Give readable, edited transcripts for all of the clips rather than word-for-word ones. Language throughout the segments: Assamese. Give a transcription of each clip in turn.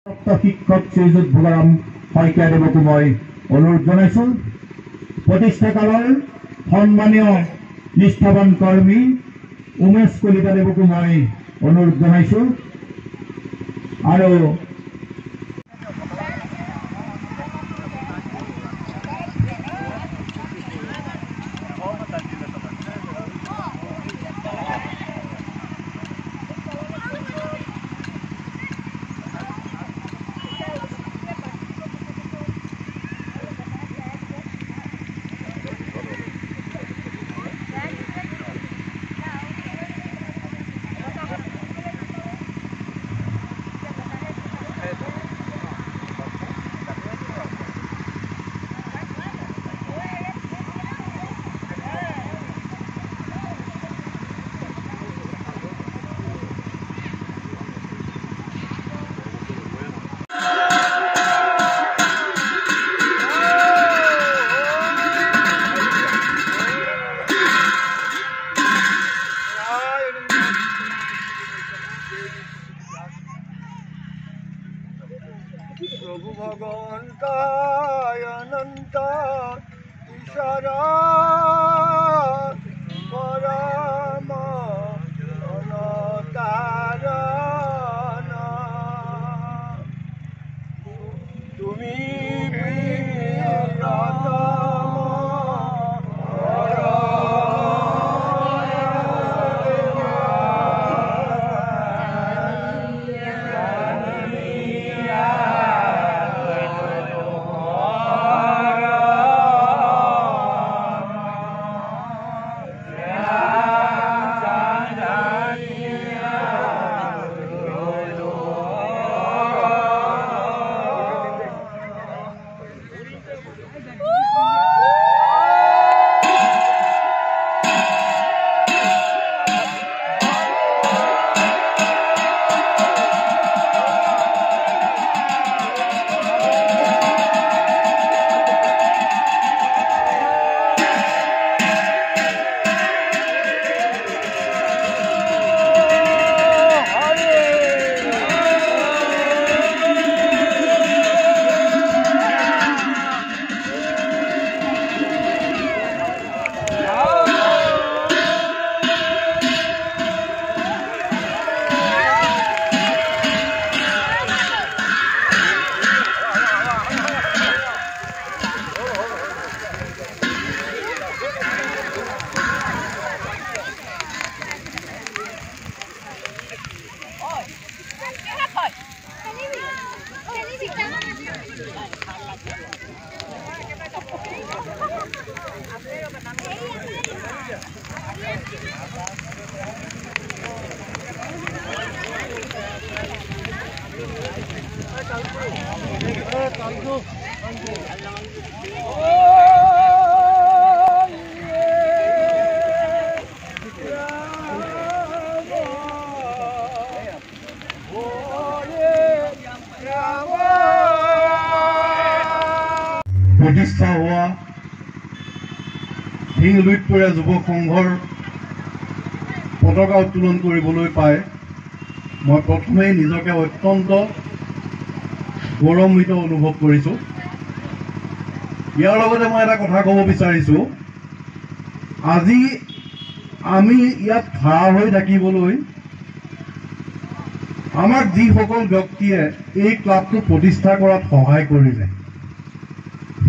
শিক্ষক শ্ৰীযুত ভোগাৰাম শইকীয়া দেৱকো মই অনুৰোধ জনাইছো। প্ৰতিষ্ঠাকালৰ সন্মানীয় নিষ্ঠাবান কৰ্মী উমেশ কলিতা দেৱকো মই অনুৰোধ জনাইছো। আৰু प्रभु भगवंताय अनंत ईश्वरा परम अनतारण तुमी প্ৰতিষ্ঠা হোৱা হিংলুইতপৰীয়া যুৱক সংঘৰ পতাকা উত্তোলন কৰিবলৈ পাই মই প্ৰথমেই নিজকে অত্যন্ত গৌৰৱান্বিত অনুভৱ কৰিছোঁ। ইয়াৰ লগতে মই এটা কথা ক'ব বিচাৰিছোঁ, আজি আমি ইয়াত খাৰা হৈ থাকিবলৈ আমাক যিসকল ব্যক্তিয়ে এই ক্লাবটো প্ৰতিষ্ঠা কৰাত সহায় কৰিলে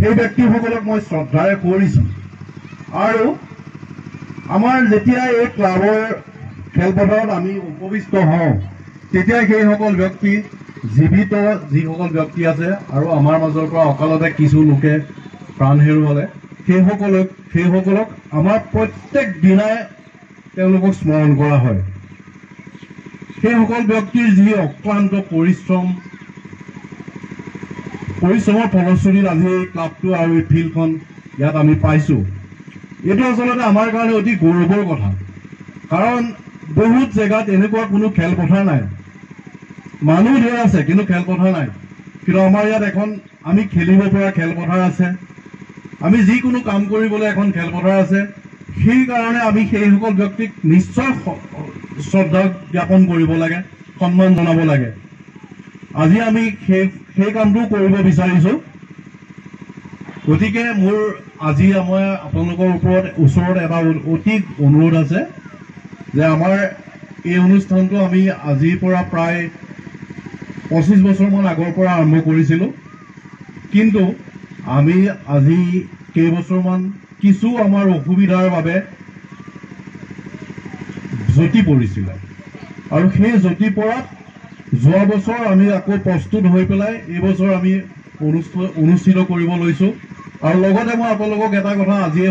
সেই ব্যক্তিসকলক মই শ্ৰদ্ধাৰে কৰিছোঁ। আৰু আমাৰ যেতিয়া এই ক্লাবৰ খেলপথাৰত আমি উপবিষ্ট হওঁ তেতিয়া সেইসকল ব্যক্তি জীৱিত যিসকল ব্যক্তি আছে আৰু আমাৰ মাজৰ পৰা অকালতে কিছু লোকে প্ৰাণ হেৰুৱালে সেইসকলক আমাৰ প্ৰত্যেক দিনাই তেওঁলোকক স্মৰণ কৰা হয়। সেইসকল ব্যক্তিৰ যি অক্লান্ত পৰিশ্ৰমৰ ফলশ্ৰুতিত আজি এই ক্লাবটো আৰু এই ফিল্ডখন ইয়াত আমি পাইছোঁ। এইটো আচলতে আমাৰ কাৰণে অতি গৌৰৱৰ কথা, কাৰণ বহুত জেগাত এনেকুৱা কোনো খেলপথাৰ নাই। মানুহ ধেৰ আছে কিন্তু খেলপথাৰ নাই। কিন্তু আমাৰ ইয়াত এখন আমি খেলিব পৰা খেলপথাৰ আছে, আমি যিকোনো কাম কৰিবলৈ এখন খেলপথাৰ আছে। সেই কাৰণে আমি সেইসকল ব্যক্তিক নিশ্চয় শ্ৰদ্ধা জ্ঞাপন কৰিব লাগে, সন্মান জনাব লাগে। আজি আমি সেই কামটো কৰিব বিচাৰিছোঁ। গতিকে মোৰ আজি মই আপোনালোকৰ ওচৰত এটা অতি অনুৰোধ আছে যে আমাৰ এই অনুষ্ঠানটো আমি আজিৰ পৰা প্ৰায় 25 বছৰমান আগৰ পৰা আৰম্ভ কৰিছিলোঁ, কিন্তু আমি আজি কেইবছৰমান কিছু আমাৰ অসুবিধাৰ বাবে জটি পৰিছিলে, আৰু সেই জটি পৰাত যোৱা বছৰ আমি আকৌ প্ৰস্তুত হৈ পেলাই এই বছৰ আমি অনুষ্ঠিত কৰিব লৈছোঁ। আৰু লগতে মই আপোনালোকক এটা কথা আজিয়ে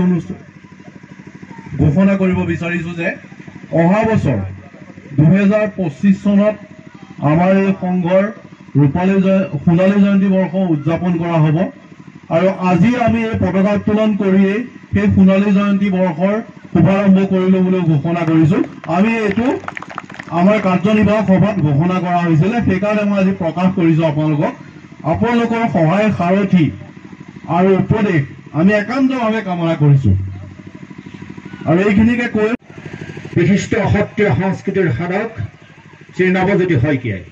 ঘোষণা কৰিব বিচাৰিছোঁ যে অহা বছৰ 2025 চনত আমাৰ এই সংঘৰ সোণালী জয়ন্তী বৰ্ষ উদযাপন কৰা হ'ব। আৰু আজি আমি এই পতাকা উত্তোলন কৰিয়েই সেই সোণালী জয়ন্তী বৰ্ষৰ শুভাৰম্ভ কৰিলোঁ বুলি ঘোষণা কৰিছোঁ। আমি এইটো আমাৰ কাৰ্যনিৰ্বাহক সভাত ঘোষণা কৰা হৈছিলে, সেইকাৰণে মই আজি প্ৰকাশ কৰিছোঁ আপোনালোকৰ সহায় সাৰথি আৰু উপদেশ আমি একান্তভাৱে কামনা কৰিছোঁ। আৰু এইখিনিকে কৈ বিশিষ্ট সত্ৰীয় সংস্কৃতিৰ সাধক শ্ৰী নৱজ্যোতি শইকীয়াই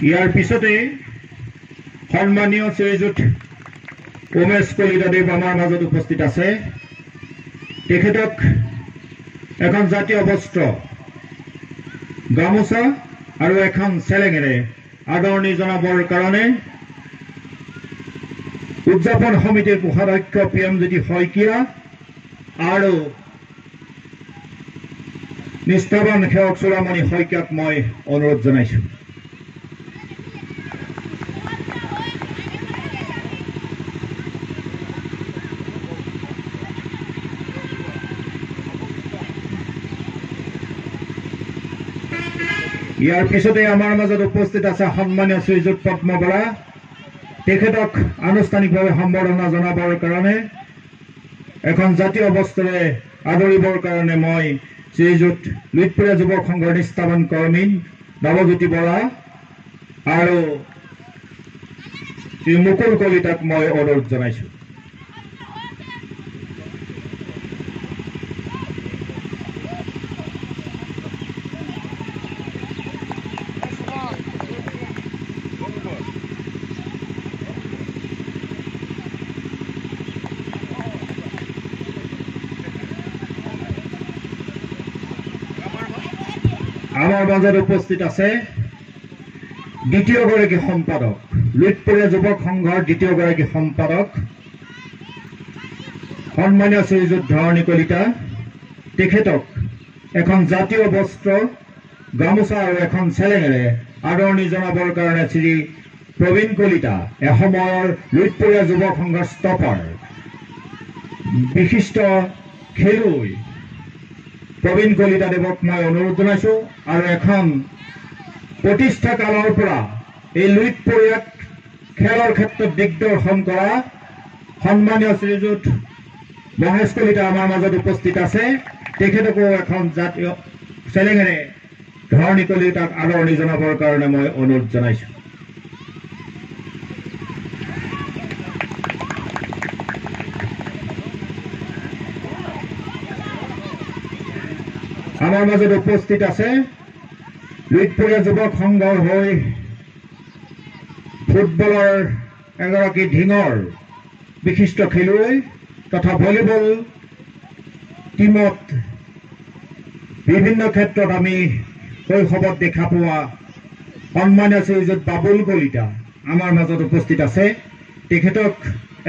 ইয়াৰ পিছতে সন্মানীয় শ্ৰীযুত উমেশ কলিতাদেৱ আমাৰ মাজত উপস্থিত আছে। তেখেতক এখন জাতীয় বস্ত্ৰ, গামোচা আৰু এখন চেলেঙেৰে আদৰণি জনাবৰ কাৰণে উদযাপন সমিতিৰ কোষাধ্যক্ষ প্ৰিয়মজ্যোতি শইকীয়া আৰু নিষ্ঠাবান সেৱক চূড়ামণি শইকীয়াক মই অনুৰোধ জনাইছোঁ। ইয়াৰ পিছতে আমাৰ মাজত উপস্থিত আছে সন্মানীয় শ্ৰীযুত পদ্ম বৰা। তেখেতক আনুষ্ঠানিকভাৱে সম্বৰ্ধনা জনাবৰ কাৰণে এখন জাতীয় বস্ত্ৰৰে আদৰিবৰ কাৰণে মই শ্ৰীযুত লুইতপৰীয়া যুৱক সংঘৰ নিষ্ঠাবান কৰ্মী নৱজ্যোতি বৰা আৰু শ্ৰী মুকুল কলিতাক মই অনুৰোধ জনাইছোঁ। আমাৰ মাজত উপস্থিত আছে দ্বিতীয়গৰাকী সম্পাদক, লুইতপৰীয়া যুৱক সংঘৰ দ্বিতীয়গৰাকী সম্পাদক সন্মানীয় শ্ৰীযুত ধৰণী কলিতা। তেখেতক এখন জাতীয় বস্ত্ৰ, গামোচা আৰু এখন চেলেঙেৰে আদৰণি জনাবৰ কাৰণে শ্ৰী প্ৰবীণ কলিতা, এসময়ৰ লুইতপৰীয়া যুৱক সংঘৰ ষ্টপাৰ, বিশিষ্ট খেলুৱৈ প্ৰবীণ কলিতাদেৱক মই অনুৰোধ জনাইছোঁ। আৰু এখন প্ৰতিষ্ঠা কালৰ পৰা এই লুইতপৰীয়াক খেলৰ ক্ষেত্ৰত দিগদৰ্শন কৰা সন্মানীয় শ্ৰীযুত মহেশ কলিতা আমাৰ মাজত উপস্থিত আছে। তেখেতকো এখন জাতীয় চেলেঙেৰে ধৰণী কলিতাক আদৰণি জনাবৰ কাৰণে মই অনুৰোধ জনাইছোঁ। আমাৰ মাজত উপস্থিত আছে লুইতপৰীয়া যুৱক সংঘৰ হৈ ফুটবলৰ এগৰাকী ঢিঙৰ বিশিষ্ট খেলুৱৈ তথা ভলীবল টিমত বিভিন্ন ক্ষেত্ৰত আমি শৈশৱত দেখা পোৱা সন্মানীয় শ্ৰীযুত বাবুল কলিতা আমাৰ মাজত উপস্থিত আছে। তেখেতক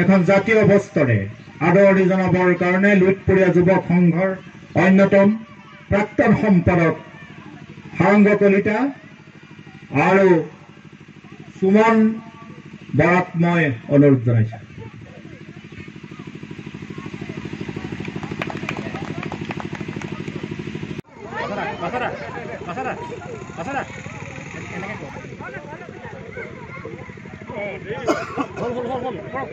এখন জাতীয় বস্ত্ৰৰে আদৰণি জনাবৰ কাৰণে লুইতপৰীয়া যুৱক সংঘৰ অন্যতম প্ৰাক্তন সম্পাদক সাৰংগ কলিতা আৰু সুমন বৰাক মই অনুৰোধ জনাইছোঁ। Hold.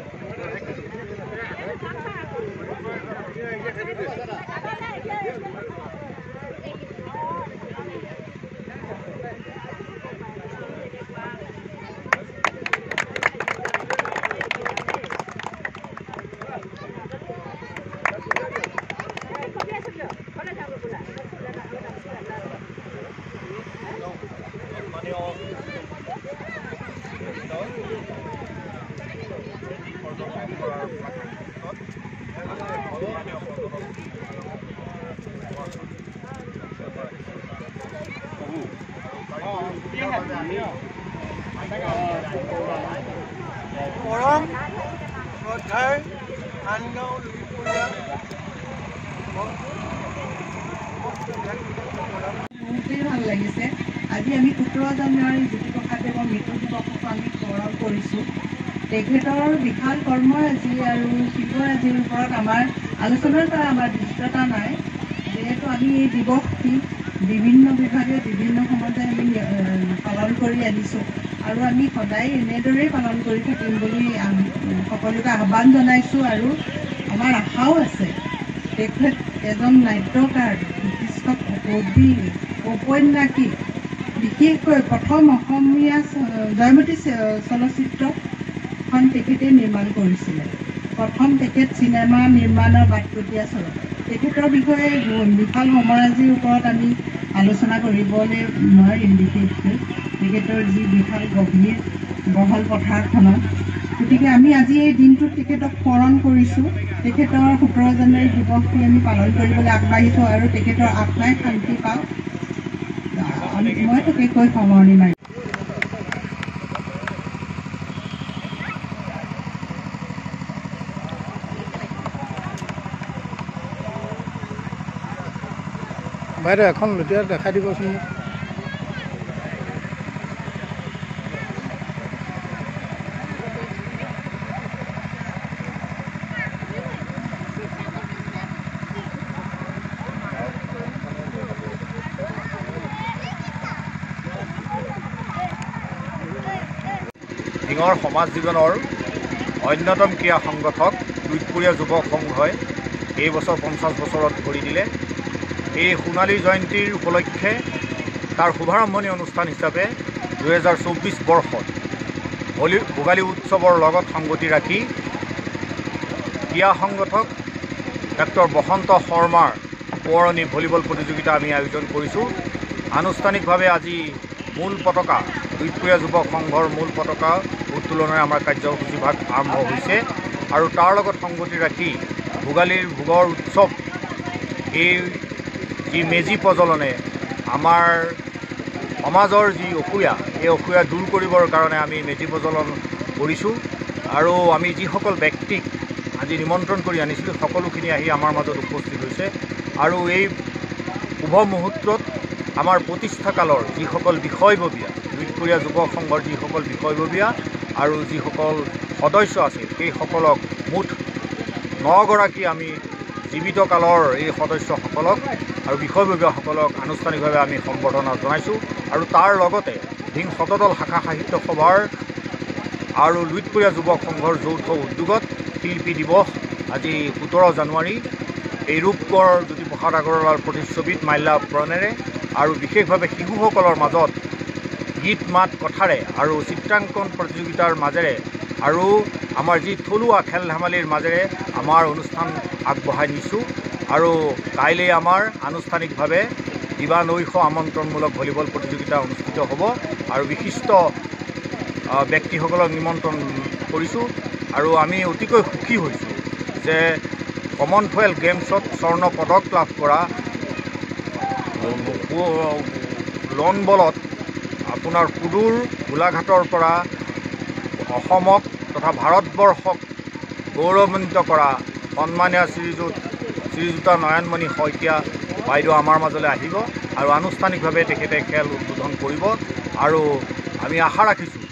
পৰম শ্ৰদ্ধাৰ আনগাঁও লুইপুৰীয়া বহুতেই ভাল লাগিছে। আজি আমি 17 জানুৱাৰী জ্যোতিপ্ৰসাদদেৱৰ মৃত্যু দিৱসক আমি স্মৰণ কৰিছোঁ। তেখেতৰ বিশাল কৰ্মৰাজি আৰু শিল্পৰাজিৰ ওপৰত আমাৰ আলোচনা কৰা আমাৰ দৃষ্টতা নাই। যিহেতু আমি এই দিৱসটি বিভিন্ন বিভাগে বিভিন্ন সময়তে আমি পালন কৰি আনিছোঁ আৰু আমি সদায় এনেদৰেই পালন কৰি থাকিম বুলি সকলোকে আহ্বান জনাইছোঁ আৰু আমাৰ আশাও আছে তেখেত এজন নাট্যকাৰ, বিশিষ্ট কবি, ঔপন্যাসিক, বিশেষকৈ প্ৰথম অসমীয়া জয়মতী চলচ্চিত্ৰখন তেখেতে নিৰ্মাণ কৰিছিলে। প্ৰথম তেখেত চিনেমা নিৰ্মাণৰ বাটকটীয়া চলত তেখেতৰ বিষয়ে বিশাল সমৰাজিৰ ওপৰত আমি আলোচনা কৰিবলৈ নোৱাৰিম। বিশেষকৈ তেখেতৰ যি বিশাল গভীৰ বহল পথাৰখনত, গতিকে আমি আজি এই দিনটোত তেখেতক স্মৰণ কৰিছোঁ। তেখেতৰ 17 জানুৱাৰী দিৱসটি আমি পালন কৰিবলৈ আগবাঢ়িছোঁ আৰু তেখেতৰ আত্মাই শান্তি পাওক। মই তোকে কৈ সামৰণি মাৰিম। বাইদেউ এখন লুটিয়াই দেখাই দিবচোন মোক। ঢিঙৰ সমাজ জীৱনৰ অন্যতম ক্ৰীড়া সংগঠক লুইতপুৰীয়া যুৱ সংঘই এই বছৰ 50 বছৰত ভৰি দিলে। এই সোণালী জয়ন্তীৰ উপলক্ষে তাৰ শুভাৰম্ভণি অনুষ্ঠান হিচাপে 2024 বৰ্ষত ভোগালী উৎসৱৰ লগত সংগতি ৰাখি ক্ৰীড়া সংগঠক ডক্টৰ বসন্ত শৰ্মাৰ সোঁৱৰণি ভলীবল প্ৰতিযোগিতা আমি আয়োজন কৰিছোঁ। আনুষ্ঠানিকভাৱে আজি মূল পতাকা লুইতপুৰীয়া যুৱ সংঘৰ মূল পতাকা উত্তোলনেৰে আমাৰ কাৰ্যসূচীভাগ আৰম্ভ হৈছে আৰু তাৰ লগত সংগতি ৰাখি ভোগালীৰ ভোগৰ উৎসৱ এই যি মেজি প্ৰজ্বলনে আমাৰ সমাজৰ যি অসূয়া, এই অসূয়া দূৰ কৰিবৰ কাৰণে আমি মেজি প্ৰজ্বলন কৰিছোঁ আৰু আমি যিসকল ব্যক্তিক আজি নিমন্ত্ৰণ কৰি আনিছিলোঁ সকলোখিনি আহি আমাৰ মাজত উপস্থিত হৈছে আৰু এই শুভ মুহূৰ্তত আমাৰ প্ৰতিষ্ঠাকালৰ যিসকল বিষয়ববীয়া, লুইতপুৰীয়া যুৱ সংঘৰ যিসকল বিষয়ববীয়া আৰু যিসকল সদস্য আছিল সেইসকলক মুঠ 9 গৰাকী আমি জীৱিত কালৰ এই সদস্যসকলক আৰু বিষয়ববীয়াসকলক আনুষ্ঠানিকভাৱে আমি সম্বৰ্ধনা জনাইছোঁ আৰু তাৰ লগতে ঢিং শতদল শাখা সাহিত্য সভাৰ আৰু লুইতপুৰীয়া যুৱ সংঘৰ যৌথ উদ্যোগত শিল্পী দিৱস আজি 17 জানুৱাৰী এই ৰূপকৰ জ্যোতিপ্ৰসাদ আগৰৱালাৰ প্ৰতিচ্ছবিত মাল্যাৰ্পণেৰে আৰু বিশেষভাৱে শিশুসকলৰ মাজত গীত মাত কথাৰে আৰু চিত্ৰাংকন প্ৰতিযোগিতাৰ মাজেৰে আৰু আমাৰ যি থলুৱা খেল ধেমালিৰ মাজেৰে আমাৰ অনুষ্ঠান আগবঢ়াই নিছোঁ আৰু কাইলৈ আমাৰ আনুষ্ঠানিকভাৱে দিবানৈশ আমন্ত্ৰণমূলক ভলীবল প্ৰতিযোগিতা অনুষ্ঠিত হ'ব আৰু বিশিষ্ট ব্যক্তিসকলক নিমন্ত্ৰণ কৰিছোঁ আৰু আমি অতিকৈ সুখী হৈছোঁ যে কমনৱেলথ গেমছত স্বৰ্ণ পদক লাভ কৰা লন বলত আপোনাৰ সুদূৰ গোলাঘাটৰ পৰা অসমক তথা ভাৰতবৰ্ষক গৌৰৱান্বিত কৰা সন্মানীয় শ্ৰীযুতা নয়নমণি শইকীয়া বাইদেউ আমাৰ মাজলৈ আহিব আৰু আনুষ্ঠানিকভাৱে তেখেতে খেল উদ্বোধন কৰিব আৰু আমি আশা ৰাখিছোঁ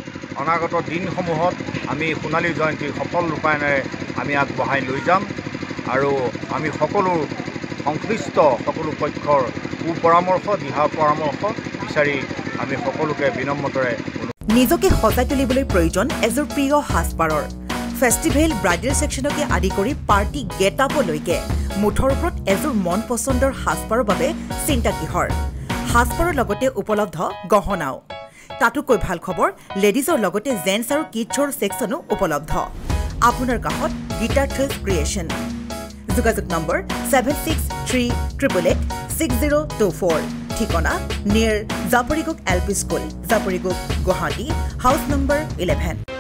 অনাগত দিনসমূহত আমি সোণালী জয়ন্তীৰ সফল ৰূপায়ণেৰে আমি আগবঢ়াই লৈ যাম আৰু আমি সকলো সংশ্লিষ্ট সকলো পক্ষৰ সুপৰামৰ্শ দিহা পৰামৰ্শ বিচাৰি আমি সকলোকে বিনম্ৰতাৰে নিজকে সজাই তুলিবলৈ প্ৰয়োজন এযোৰ প্ৰিয় সাজপাৰৰ ফেষ্টিভেল ব্ৰাইডেল সেকশনকে আদি কৰি পাৰ্টি গেট আপলৈকে মুঠৰ ওপৰত এযোৰ মন পছন্দৰ সাজপাৰৰ বাবে চিন্তা কিহৰ সাজপাৰৰ লগতে উপলব্ধ গহনাও তাতোকৈ ভাল খবৰ লেডিজৰ লগতে জেন্টছ আৰু কিডছৰ সেকশনো উপলব্ধ আপোনাৰ কাষত গীটাৰ থ্ৰিলছ ক্ৰিয়েশ্যন যোগাযোগ নম্বৰ 7638886024 ঠিকনা near Japorigog LP school Japorigog Guwahati house number 11